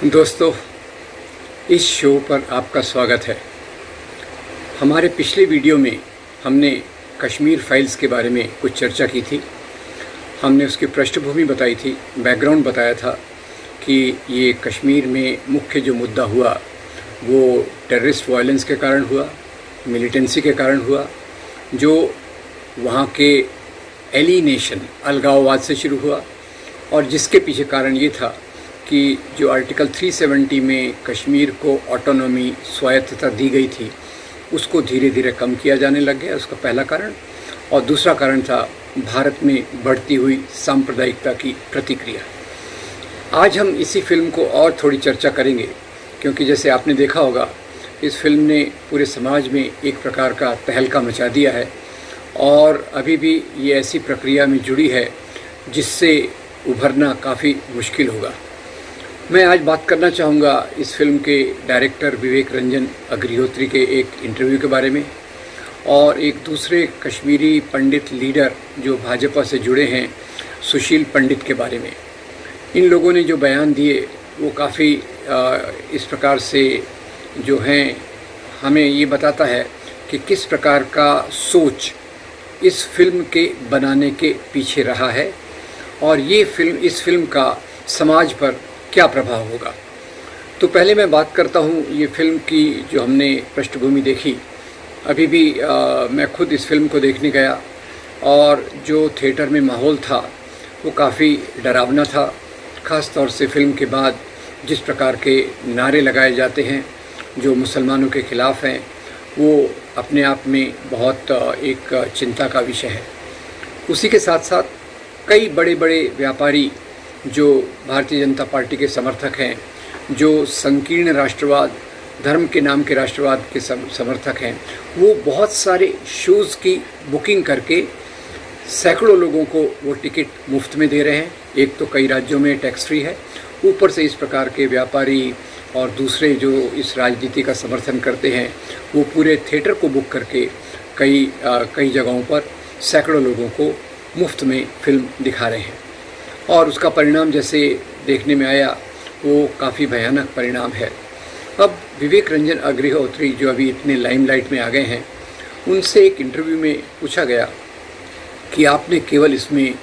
दोस्तों, इस शो पर आपका स्वागत है। हमारे पिछले वीडियो में हमने कश्मीर फाइल्स के बारे में कुछ चर्चा की थी। हमने उसकी पृष्ठभूमि बताई थी, बैकग्राउंड बताया था कि ये कश्मीर में मुख्य जो मुद्दा हुआ वो टेररिस्ट वायलेंस के कारण हुआ, मिलिटेंसी के कारण हुआ, जो वहाँ के एलिनेशन, अलगाववाद से शुरू हुआ और जिसके पीछे कारण ये था कि जो आर्टिकल 370 में कश्मीर को ऑटोनॉमी, स्वायत्तता दी गई थी, उसको धीरे धीरे कम किया जाने लग गया। उसका पहला कारण। और दूसरा कारण था भारत में बढ़ती हुई सांप्रदायिकता की प्रतिक्रिया। आज हम इसी फिल्म को और थोड़ी चर्चा करेंगे, क्योंकि जैसे आपने देखा होगा, इस फिल्म ने पूरे समाज में एक प्रकार का तहलका मचा दिया है और अभी भी ये ऐसी प्रक्रिया में जुड़ी है जिससे उभरना काफ़ी मुश्किल होगा। मैं आज बात करना चाहूँगा इस फिल्म के डायरेक्टर विवेक रंजन अग्निहोत्री के एक इंटरव्यू के बारे में और एक दूसरे कश्मीरी पंडित लीडर जो भाजपा से जुड़े हैं, सुशील पंडित के बारे में। इन लोगों ने जो बयान दिए वो काफ़ी इस प्रकार से जो हैं, हमें ये बताता है कि किस प्रकार का सोच इस फिल्म के बनाने के पीछे रहा है और इस फिल्म का समाज पर क्या प्रभाव होगा। तो पहले मैं बात करता हूँ ये फिल्म की जो हमने पृष्ठभूमि देखी। अभी भी मैं खुद इस फिल्म को देखने गया और जो थिएटर में माहौल था वो काफ़ी डरावना था। ख़ास तौर से फिल्म के बाद जिस प्रकार के नारे लगाए जाते हैं जो मुसलमानों के ख़िलाफ़ हैं, वो अपने आप में बहुत एक चिंता का विषय है। उसी के साथ साथ कई बड़े बड़े व्यापारी जो भारतीय जनता पार्टी के समर्थक हैं, जो संकीर्ण राष्ट्रवाद, धर्म के नाम के राष्ट्रवाद के समर्थक हैं, वो बहुत सारे शोज़ की बुकिंग करके सैकड़ों लोगों को वो टिकट मुफ्त में दे रहे हैं। एक तो कई राज्यों में टैक्स फ्री है, ऊपर से इस प्रकार के व्यापारी और दूसरे जो इस राजनीति का समर्थन करते हैं वो पूरे थिएटर को बुक करके कई जगहों पर सैकड़ों लोगों को मुफ्त में फिल्म दिखा रहे हैं। और उसका परिणाम जैसे देखने में आया वो काफ़ी भयानक परिणाम है। अब विवेक रंजन अग्निहोत्री जो अभी इतने लाइमलाइट में आ गए हैं, उनसे एक इंटरव्यू में पूछा गया कि आपने केवल इसमें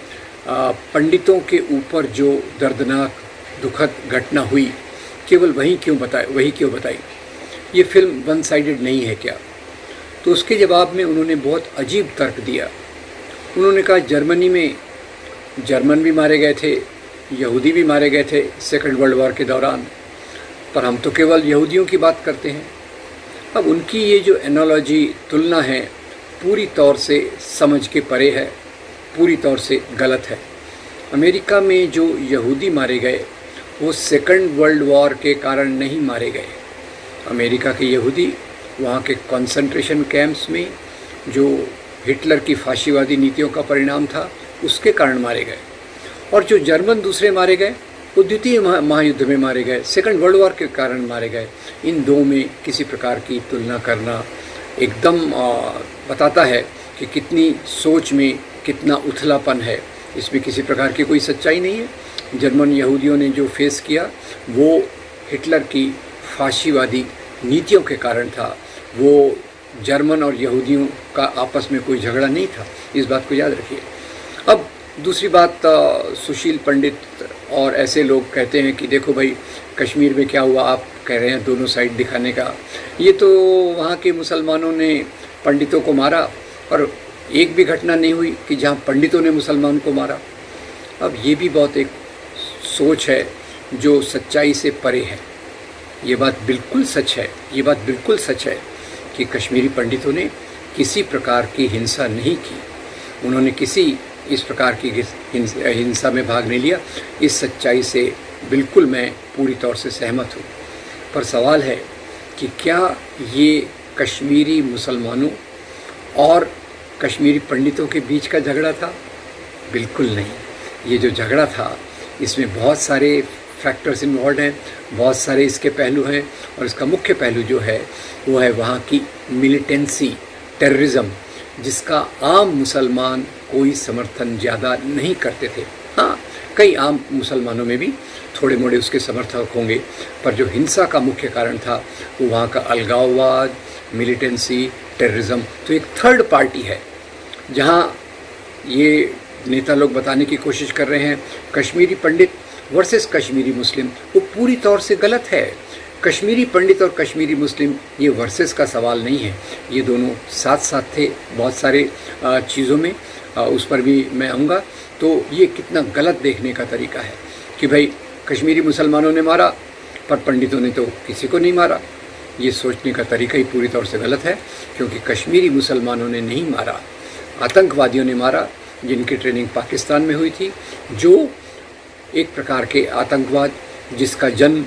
पंडितों के ऊपर जो दर्दनाक दुखद घटना हुई केवल वही क्यों बताई, ये फिल्म वन साइडेड नहीं है क्या? तो उसके जवाब में उन्होंने बहुत अजीब तर्क दिया। उन्होंने कहा जर्मनी में जर्मन भी मारे गए थे, यहूदी भी मारे गए थे सेकंड वर्ल्ड वॉर के दौरान, पर हम तो केवल यहूदियों की बात करते हैं। अब उनकी ये जो एनालॉजी, तुलना है, पूरी तौर से समझ के परे है, पूरी तौर से गलत है। अमेरिका में जो यहूदी मारे गए वो सेकंड वर्ल्ड वॉर के कारण नहीं मारे गए। अमेरिका के यहूदी वहाँ के कंसंट्रेशन कैंप्स में जो हिटलर की फाशीवादी नीतियों का परिणाम था उसके कारण मारे गए। और जो जर्मन दूसरे मारे गए वो द्वितीय महायुद्ध में मारे गए, सेकंड वर्ल्ड वॉर के कारण मारे गए। इन दो में किसी प्रकार की तुलना करना एकदम बताता है कि कितनी सोच में कितना उथलापन है। इसमें किसी प्रकार की कोई सच्चाई नहीं है। जर्मन यहूदियों ने जो फेस किया वो हिटलर की फाशीवादी नीतियों के कारण था। वो जर्मन और यहूदियों का आपस में कोई झगड़ा नहीं था, इस बात को याद रखिए। अब दूसरी बात, सुशील पंडित और ऐसे लोग कहते हैं कि देखो भाई कश्मीर में क्या हुआ, आप कह रहे हैं दोनों साइड दिखाने का। ये तो वहाँ के मुसलमानों ने पंडितों को मारा और एक भी घटना नहीं हुई कि जहाँ पंडितों ने मुसलमान को मारा। अब ये भी बहुत एक सोच है जो सच्चाई से परे है। ये बात बिल्कुल सच है, ये बात बिल्कुल सच है कि कश्मीरी पंडितों ने किसी प्रकार की हिंसा नहीं की, उन्होंने किसी इस प्रकार की हिंसा में भाग नहीं लिया। इस सच्चाई से बिल्कुल मैं पूरी तौर से सहमत हूँ। पर सवाल है कि क्या ये कश्मीरी मुसलमानों और कश्मीरी पंडितों के बीच का झगड़ा था? बिल्कुल नहीं। ये जो झगड़ा था इसमें बहुत सारे फैक्टर्स इन्वॉल्व हैं, बहुत सारे इसके पहलू हैं और इसका मुख्य पहलू जो है वो है वहाँ की मिलिटेंसी, टेररिज्म, जिसका आम मुसलमान कोई समर्थन ज़्यादा नहीं करते थे। हाँ, कई आम मुसलमानों में भी थोड़े मोड़े उसके समर्थक होंगे, पर जो हिंसा का मुख्य कारण था वो वहाँ का अलगाववाद, मिलिटेंसी, टेररिज्म। तो एक थर्ड पार्टी है जहाँ ये नेता लोग बताने की कोशिश कर रहे हैं कश्मीरी पंडित वर्सेस कश्मीरी मुस्लिम, वो पूरी तौर से गलत है। कश्मीरी पंडित और कश्मीरी मुस्लिम ये वर्सेस का सवाल नहीं है, ये दोनों साथ साथ थे बहुत सारे चीज़ों में, उस पर भी मैं आऊँगा। तो ये कितना गलत देखने का तरीका है कि भाई कश्मीरी मुसलमानों ने मारा पर पंडितों ने तो किसी को नहीं मारा। ये सोचने का तरीका ही पूरी तौर से गलत है, क्योंकि कश्मीरी मुसलमानों ने नहीं मारा, आतंकवादियों ने मारा, जिनकी ट्रेनिंग पाकिस्तान में हुई थी, जो एक प्रकार के आतंकवाद जिसका जन्म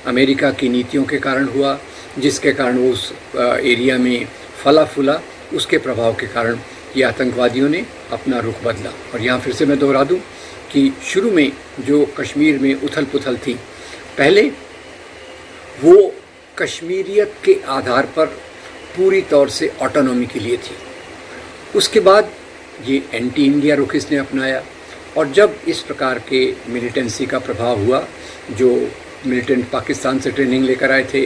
अमेरिका की नीतियों के कारण हुआ, जिसके कारण वो उस एरिया में फला फूला, उसके प्रभाव के कारण ये आतंकवादियों ने अपना रुख बदला। और यहाँ फिर से मैं दोहरा दूँ कि शुरू में जो कश्मीर में उथल पुथल थी, पहले वो कश्मीरियत के आधार पर पूरी तौर से ऑटोनॉमी के लिए थी। उसके बाद ये एंटी इंडिया रुख इसने अपनाया, और जब इस प्रकार के मिलिटेंसी का प्रभाव हुआ, जो मिलिटेंट पाकिस्तान से ट्रेनिंग लेकर आए थे,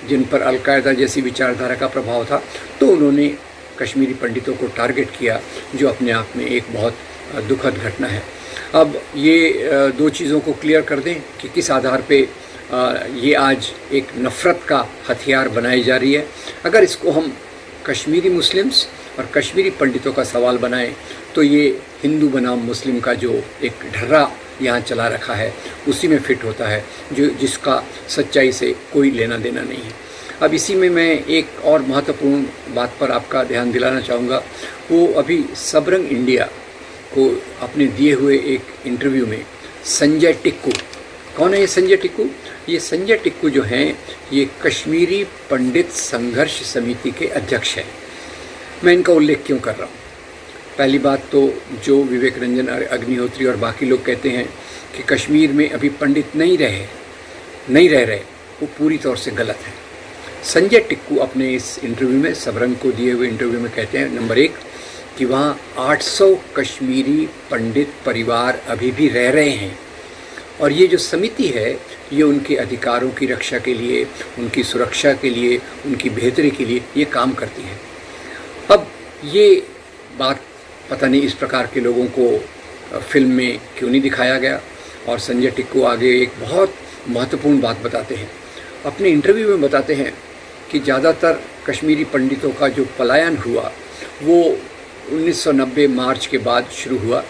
जिन पर अलकायदा जैसी विचारधारा का प्रभाव था, तो उन्होंने कश्मीरी पंडितों को टारगेट किया, जो अपने आप में एक बहुत दुखद घटना है। अब ये दो चीज़ों को क्लियर कर दें कि किस आधार पे ये आज एक नफ़रत का हथियार बनाई जा रही है। अगर इसको हम कश्मीरी मुस्लिम्स और कश्मीरी पंडितों का सवाल बनाएं, तो ये हिंदू बनाम मुस्लिम का जो एक ढर्रा यहाँ चला रखा है, उसी में फिट होता है, जो जिसका सच्चाई से कोई लेना देना नहीं है। अब इसी में मैं एक और महत्वपूर्ण बात पर आपका ध्यान दिलाना चाहूँगा। वो अभी सबरंग इंडिया को अपने दिए हुए एक इंटरव्यू में संजय टिक्कू, कौन है ये संजय टिक्कू? ये संजय टिक्कू जो हैं, ये कश्मीरी पंडित संघर्ष समिति के अध्यक्ष हैं। मैं इनका उल्लेख क्यों कर रहा हूँ? पहली बात तो जो विवेक रंजन अग्निहोत्री और बाकी लोग कहते हैं कि कश्मीर में अभी पंडित नहीं रह रहे, वो पूरी तौर से गलत है। संजय टिक्कू अपने इस इंटरव्यू में, सबरंग को दिए हुए इंटरव्यू में कहते हैं, नंबर 1 कि वहाँ 800 कश्मीरी पंडित परिवार अभी भी रह रहे हैं, और ये जो समिति है ये उनके अधिकारों की रक्षा के लिए, उनकी सुरक्षा के लिए, उनकी बेहतरी के लिए ये काम करती है। अब ये बात पता नहीं इस प्रकार के लोगों को फिल्म में क्यों नहीं दिखाया गया, और संजय टिक्कू आगे एक बहुत महत्वपूर्ण बात बताते हैं। अपने इंटरव्यू में बताते हैं कि ज़्यादातर कश्मीरी पंडितों का जो पलायन हुआ वो 1990 मार्च के बाद शुरू हुआ,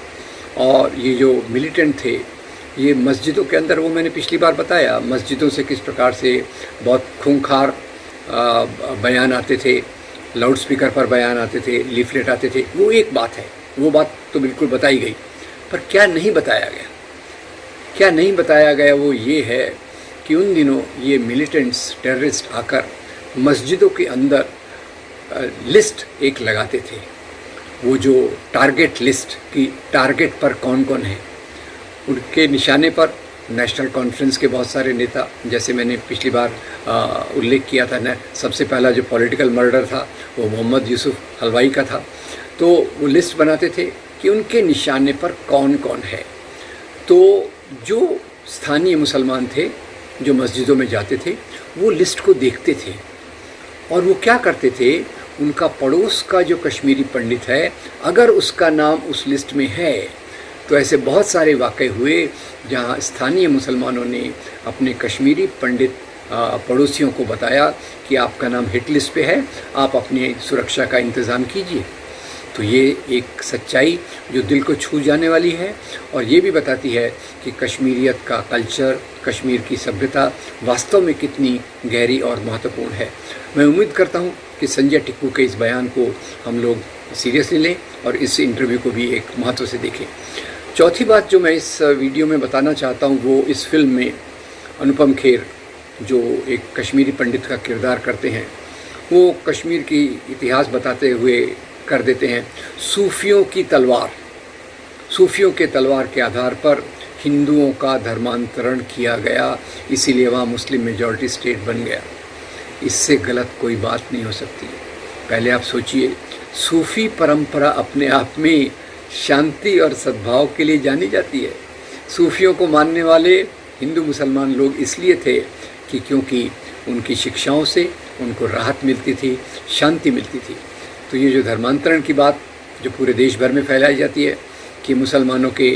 और ये जो मिलिटेंट थे ये मस्जिदों के अंदर, वो मैंने पिछली बार बताया, मस्जिदों से किस प्रकार से बहुत खूंखार बयान आते थे, लाउड स्पीकर पर बयान आते थे, लीफलेट आते थे। वो एक बात है, वो बात तो बिल्कुल बताई गई, पर क्या नहीं बताया गया, क्या नहीं बताया गया वो ये है कि उन दिनों ये मिलिटेंट्स, टेररिस्ट आकर मस्जिदों के अंदर लिस्ट एक लगाते थे, वो जो टारगेट लिस्ट की टारगेट पर कौन कौन है, उनके निशाने पर नेशनल कॉन्फ्रेंस के बहुत सारे नेता, जैसे मैंने पिछली बार उल्लेख किया था ना, सबसे पहला जो पॉलिटिकल मर्डर था वो मोहम्मद यूसुफ हलवाई का था। तो वो लिस्ट बनाते थे कि उनके निशाने पर कौन कौन है। तो जो स्थानीय मुसलमान थे जो मस्जिदों में जाते थे वो लिस्ट को देखते थे, और वो क्या करते थे, उनका पड़ोस का जो कश्मीरी पंडित है अगर उसका नाम उस लिस्ट में है, तो ऐसे बहुत सारे वाक़े हुए जहाँ स्थानीय मुसलमानों ने अपने कश्मीरी पंडित पड़ोसियों को बताया कि आपका नाम हिट लिस्ट पे है, आप अपनी सुरक्षा का इंतज़ाम कीजिए। तो ये एक सच्चाई जो दिल को छू जाने वाली है, और ये भी बताती है कि कश्मीरियत का कल्चर, कश्मीर की सभ्यता वास्तव में कितनी गहरी और महत्वपूर्ण है। मैं उम्मीद करता हूँ कि संजय टिक्कू के इस बयान को हम लोग सीरियसली लें और इस इंटरव्यू को भी एक महत्व से देखें। चौथी बात जो मैं इस वीडियो में बताना चाहता हूँ वो इस फिल्म में अनुपम खेर जो एक कश्मीरी पंडित का किरदार करते हैं, वो कश्मीर की इतिहास बताते हुए कर देते हैं सूफियों की तलवार, सूफियों के तलवार के आधार पर हिंदुओं का धर्मांतरण किया गया, इसीलिए वहाँ मुस्लिम मेजॉरिटी स्टेट बन गया। इससे गलत कोई बात नहीं हो सकती। पहले आप सोचिए, सूफ़ी परंपरा अपने आप में शांति और सद्भाव के लिए जानी जाती है। सूफियों को मानने वाले हिंदू मुसलमान लोग इसलिए थे कि क्योंकि उनकी शिक्षाओं से उनको राहत मिलती थी, शांति मिलती थी। तो ये जो धर्मांतरण की बात जो पूरे देश भर में फैलाई जाती है कि मुसलमानों के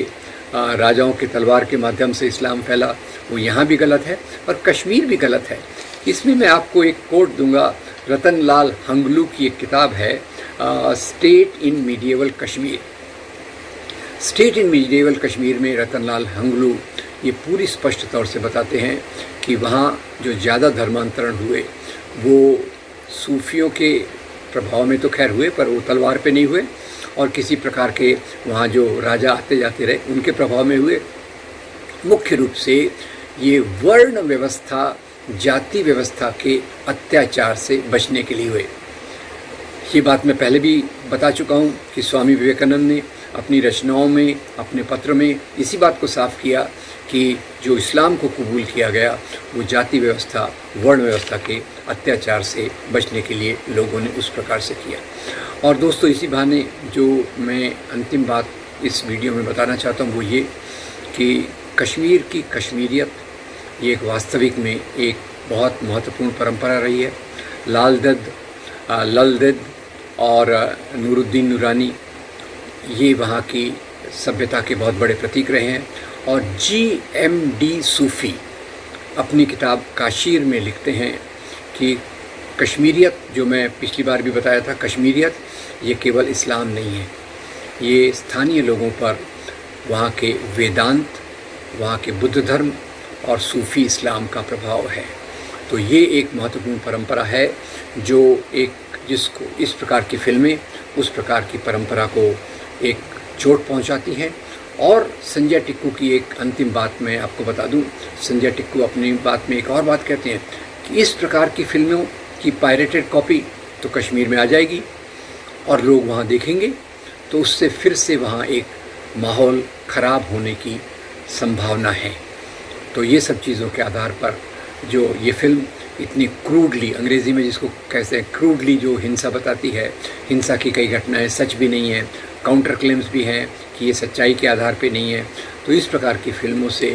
राजाओं के तलवार के माध्यम से इस्लाम फैला, वो यहाँ भी गलत है और कश्मीर भी गलत है। इसमें मैं आपको एक कोट दूंगा, रतन लाल हंगलू की एक किताब है state in medieval Kashmir. State in medieval Kashmir में रतन लाल हंगलू ये पूरी स्पष्ट तौर से बताते हैं कि वहाँ जो ज़्यादा धर्मांतरण हुए वो सूफियों के प्रभाव में तो खैर हुए, पर वो तलवार पे नहीं हुए, और किसी प्रकार के वहाँ जो राजा आते जाते रहे उनके प्रभाव में हुए। मुख्य रूप से ये वर्ण व्यवस्था, जाति व्यवस्था के अत्याचार से बचने के लिए हुए। ये बात मैं पहले भी बता चुका हूँ कि स्वामी विवेकानंद ने अपनी रचनाओं में, अपने पत्र में इसी बात को साफ किया कि जो इस्लाम को कबूल किया गया वो जाति व्यवस्था, वर्ण व्यवस्था के अत्याचार से बचने के लिए लोगों ने उस प्रकार से किया। और दोस्तों, इसी बहाने जो मैं अंतिम बात इस वीडियो में बताना चाहता हूँ वो ये कि कश्मीर की कश्मीरियत ये एक वास्तविक में एक बहुत महत्वपूर्ण परंपरा रही है। लल दद और नूरुद्दीन नूरानी ये वहाँ की सभ्यता के बहुत बड़े प्रतीक रहे हैं। और GMD सूफ़ी अपनी किताब काशीर में लिखते हैं कि कश्मीरियत, जो मैं पिछली बार भी बताया था, कश्मीरियत ये केवल इस्लाम नहीं है, ये स्थानीय लोगों पर वहाँ के वेदांत, वहाँ के बुद्ध धर्म और सूफ़ी इस्लाम का प्रभाव है। तो ये एक महत्वपूर्ण परंपरा है जो जिसको इस प्रकार की फिल्में उस प्रकार की परंपरा को एक चोट पहुंचाती हैं। और संजय टिक्कू की एक अंतिम बात मैं आपको बता दूं, संजय टिक्कू अपनी बात में एक और बात कहते हैं कि इस प्रकार की फिल्मों की पायरेटेड कॉपी तो कश्मीर में आ जाएगी और लोग वहाँ देखेंगे, तो उससे फिर से वहाँ एक माहौल ख़राब होने की संभावना है। तो ये सब चीज़ों के आधार पर जो ये फिल्म इतनी क्रूडली, अंग्रेज़ी में जिसको कहते हैं क्रूडली, जो हिंसा बताती है, हिंसा की कई घटनाएं सच भी नहीं है, काउंटर क्लेम्स भी हैं कि ये सच्चाई के आधार पे नहीं है। तो इस प्रकार की फिल्मों से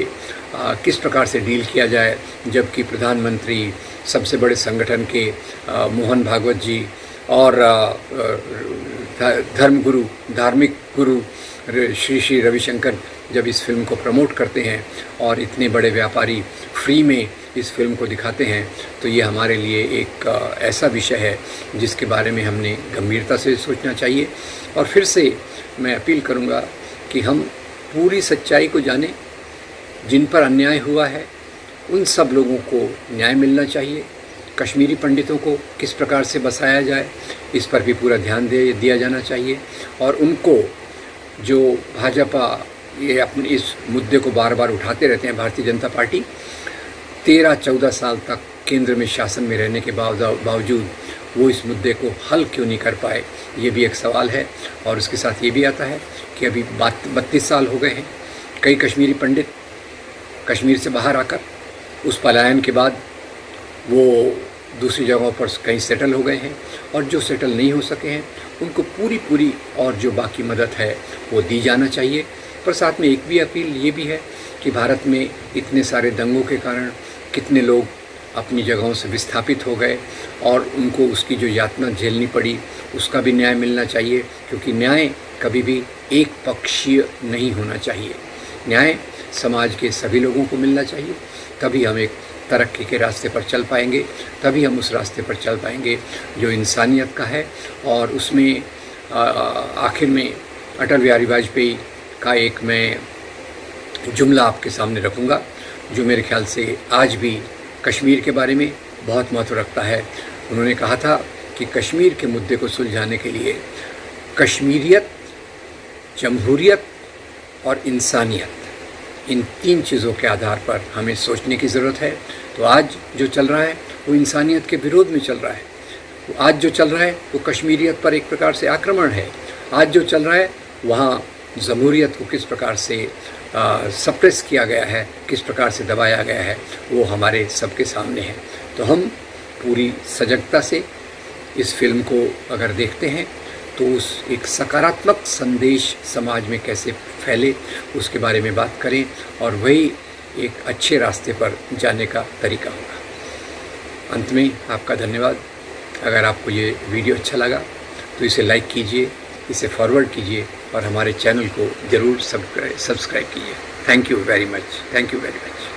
किस प्रकार से डील किया जाए, जबकि प्रधानमंत्री, सबसे बड़े संगठन के मोहन भागवत जी और धर्मगुरु, धार्मिक गुरु श्री रविशंकर जब इस फिल्म को प्रमोट करते हैं और इतने बड़े व्यापारी फ्री में इस फिल्म को दिखाते हैं, तो ये हमारे लिए एक ऐसा विषय है जिसके बारे में हमने गंभीरता से सोचना चाहिए। और फिर से मैं अपील करूँगा कि हम पूरी सच्चाई को जानें। जिन पर अन्याय हुआ है उन सब लोगों को न्याय मिलना चाहिए। कश्मीरी पंडितों को किस प्रकार से बसाया जाए, इस पर भी पूरा ध्यान दिया जाना चाहिए। और उनको जो भाजपा ये अपने इस मुद्दे को बार बार उठाते रहते हैं, भारतीय जनता पार्टी 13-14 साल तक केंद्र में शासन में रहने के बावजूद वो इस मुद्दे को हल क्यों नहीं कर पाए, ये भी एक सवाल है। और उसके साथ ये भी आता है कि अभी 32 साल हो गए हैं, कई कश्मीरी पंडित कश्मीर से बाहर आकर उस पलायन के बाद वो दूसरी जगहों पर कहीं सेटल हो गए हैं, और जो सेटल नहीं हो सके हैं उनको पूरी और जो बाकी मदद है वो दी जाना चाहिए। पर साथ में एक भी अपील ये भी है कि भारत में इतने सारे दंगों के कारण कितने लोग अपनी जगहों से विस्थापित हो गए और उनको उसकी जो यातना झेलनी पड़ी उसका भी न्याय मिलना चाहिए, क्योंकि न्याय कभी भी एक पक्षीय नहीं होना चाहिए। न्याय समाज के सभी लोगों को मिलना चाहिए, तभी हम एक तरक्की के रास्ते पर चल पाएंगे, तभी हम उस रास्ते पर चल पाएंगे जो इंसानियत का है। और उसमें आखिर में अटल बिहारी वाजपेयी का एक मैं जुमला आपके सामने रखूँगा जो मेरे ख्याल से आज भी कश्मीर के बारे में बहुत महत्व रखता है। उन्होंने कहा था कि कश्मीर के मुद्दे को सुलझाने के लिए कश्मीरियत, जमहूरियत और इंसानियत, इन 3 चीज़ों के आधार पर हमें सोचने की ज़रूरत है। तो आज जो चल रहा है वो इंसानियत के विरोध में चल रहा है। आज जो चल रहा है वो कश्मीरियत पर एक प्रकार से आक्रमण है। आज जो चल रहा है वहाँ जमहूरियत को किस प्रकार से सप्रेस किया गया है, किस प्रकार से दबाया गया है, वो हमारे सबके सामने है। तो हम पूरी सजगता से इस फिल्म को अगर देखते हैं तो उस एक सकारात्मक संदेश समाज में कैसे फैले उसके बारे में बात करें, और वही एक अच्छे रास्ते पर जाने का तरीका होगा। अंत में आपका धन्यवाद। अगर आपको ये वीडियो अच्छा लगा तो इसे लाइक कीजिए, इसे फॉरवर्ड कीजिए और हमारे चैनल को ज़रूर सब्सक्राइब कीजिए। Thank you very much.